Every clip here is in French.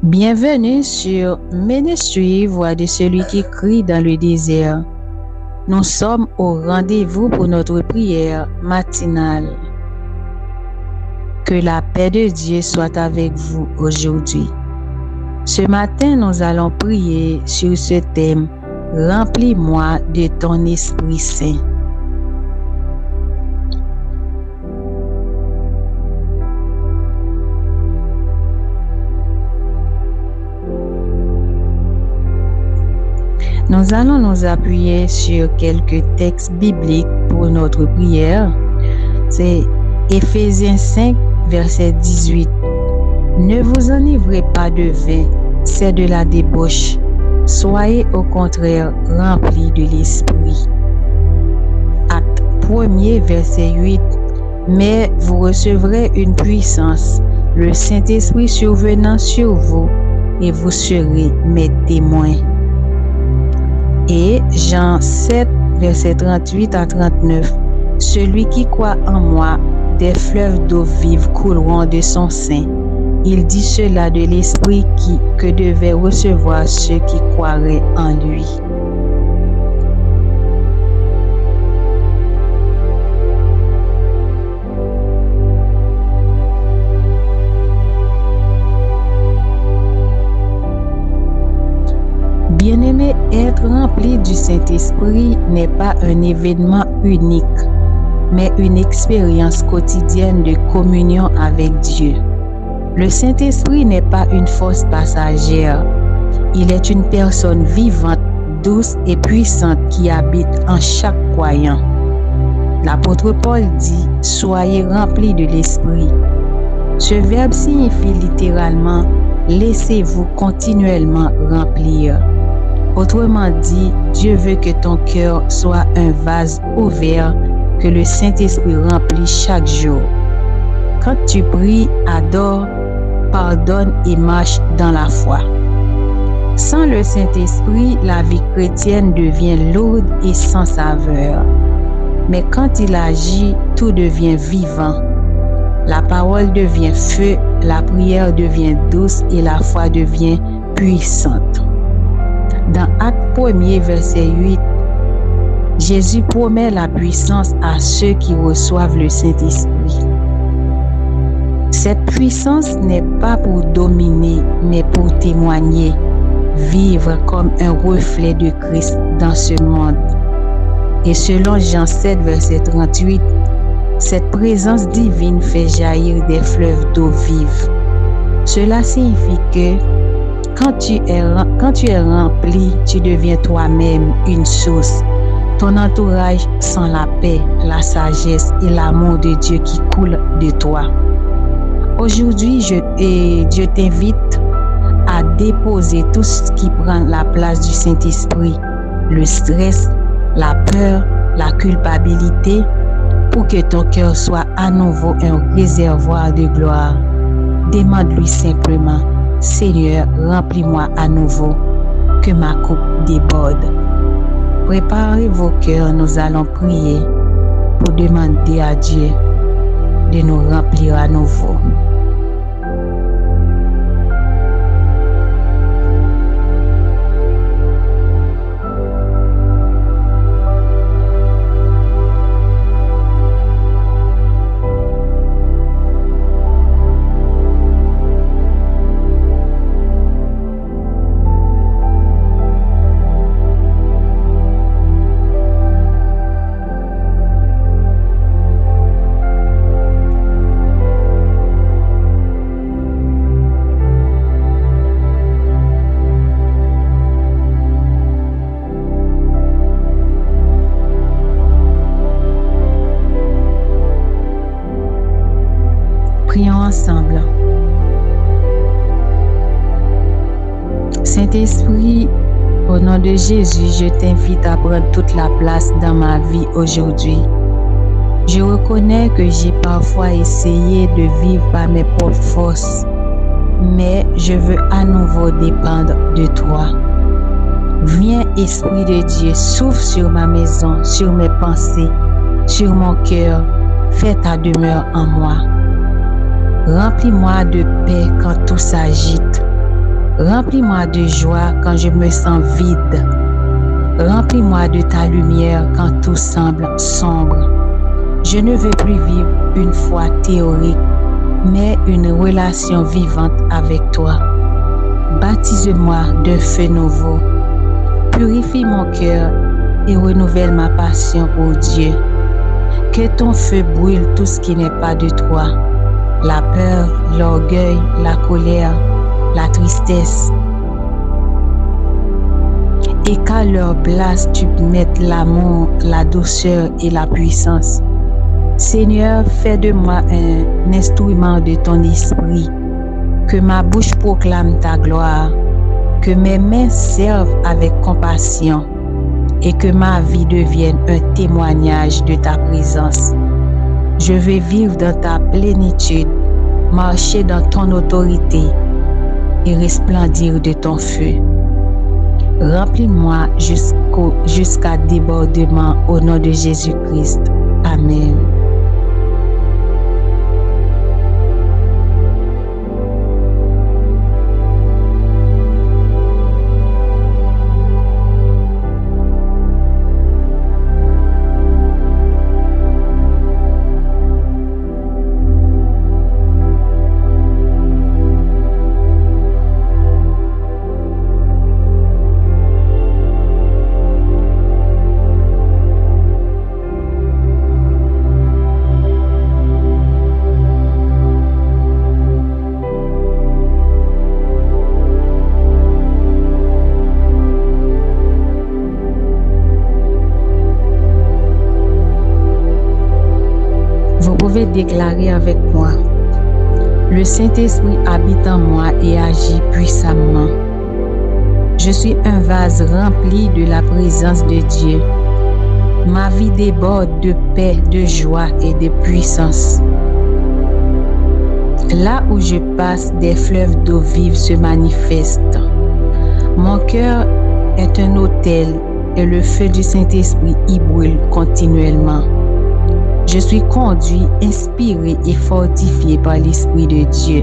Bienvenue sur Ministry, voix de celui qui crie dans le désert. Nous sommes au rendez-vous pour notre prière matinale. Que la paix de Dieu soit avec vous aujourd'hui. Ce matin, nous allons prier sur ce thème « Remplis-moi de ton Esprit Saint ». Nous allons nous appuyer sur quelques textes bibliques pour notre prière. C'est Éphésiens 5, verset 18. Ne vous enivrez pas de vin, c'est de la débauche. Soyez au contraire remplis de l'Esprit. Acte 1er, verset 8. Mais vous recevrez une puissance, le Saint-Esprit survenant sur vous, et vous serez mes témoins. Et Jean 7, verset 38 à 39. Celui qui croit en moi, des fleuves d'eau vive couleront de son sein. Il dit cela de l'Esprit que devaient recevoir ceux qui croiraient en lui. Bien-aimé, être rempli du Saint-Esprit n'est pas un événement unique, mais une expérience quotidienne de communion avec Dieu. Le Saint-Esprit n'est pas une force passagère. Il est une personne vivante, douce et puissante qui habite en chaque croyant. L'apôtre Paul dit « Soyez remplis de l'Esprit ». Ce verbe signifie littéralement « Laissez-vous continuellement remplir ». Autrement dit, Dieu veut que ton cœur soit un vase ouvert que le Saint-Esprit remplit chaque jour. Quand tu pries, adore, pardonne et marche dans la foi. Sans le Saint-Esprit, la vie chrétienne devient lourde et sans saveur. Mais quand il agit, tout devient vivant. La parole devient feu, la prière devient douce et la foi devient puissante. Dans Acte 1er, verset 8, Jésus promet la puissance à ceux qui reçoivent le Saint-Esprit. Cette puissance n'est pas pour dominer, mais pour témoigner, vivre comme un reflet de Christ dans ce monde. Et selon Jean 7, verset 38, cette présence divine fait jaillir des fleuves d'eau vive. Cela signifie que quand tu es rempli, tu deviens toi-même une source. Ton entourage sent la paix, la sagesse et l'amour de Dieu qui coule de toi. Aujourd'hui, Dieu t'invite à déposer tout ce qui prend la place du Saint-Esprit, le stress, la peur, la culpabilité, pour que ton cœur soit à nouveau un réservoir de gloire. Demande-lui simplement, Seigneur, remplis-moi à nouveau, que ma coupe déborde. Préparez vos cœurs, nous allons prier pour demander à Dieu de nous remplir à nouveau. Prions ensemble. Saint-Esprit, au nom de Jésus, je t'invite à prendre toute la place dans ma vie aujourd'hui. Je reconnais que j'ai parfois essayé de vivre par mes propres forces, mais je veux à nouveau dépendre de toi. Viens, Esprit de Dieu, souffle sur ma maison, sur mes pensées, sur mon cœur. Fais ta demeure en moi. Remplis-moi de paix quand tout s'agite. Remplis-moi de joie quand je me sens vide. Remplis-moi de ta lumière quand tout semble sombre. Je ne veux plus vivre une foi théorique, mais une relation vivante avec toi. Baptise-moi de feu nouveau. Purifie mon cœur et renouvelle ma passion pour Dieu. Que ton feu brûle tout ce qui n'est pas de toi. La peur, l'orgueil, la colère, la tristesse. Et qu'à leur place, tu mettes l'amour, la douceur et la puissance. Seigneur, fais de moi un instrument de ton esprit. Que ma bouche proclame ta gloire. Que mes mains servent avec compassion. Et que ma vie devienne un témoignage de ta présence. Je veux vivre dans ta plénitude, marcher dans ton autorité et resplendir de ton feu. Remplis-moi jusqu'à débordement au nom de Jésus-Christ. Amen. Vous pouvez déclarer avec moi: le Saint-Esprit habite en moi et agit puissamment. Je suis un vase rempli de la présence de Dieu. Ma vie déborde de paix, de joie et de puissance. Là où je passe, des fleuves d'eau vive se manifestent. Mon cœur est un autel et le feu du Saint-Esprit y brûle continuellement. Je suis conduit, inspiré et fortifié par l'Esprit de Dieu.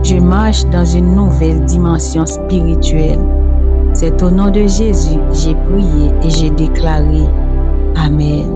Je marche dans une nouvelle dimension spirituelle. C'est au nom de Jésus, j'ai prié et j'ai déclaré. Amen.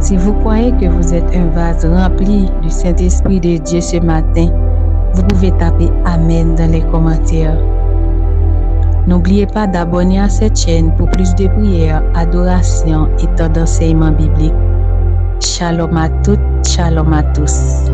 Si vous croyez que vous êtes un vase rempli du Saint-Esprit de Dieu ce matin, vous pouvez taper Amen dans les commentaires. N'oubliez pas d'abonner à cette chaîne pour plus de prières, adorations et temps d'enseignement biblique. Shalom à toutes, shalom à tous.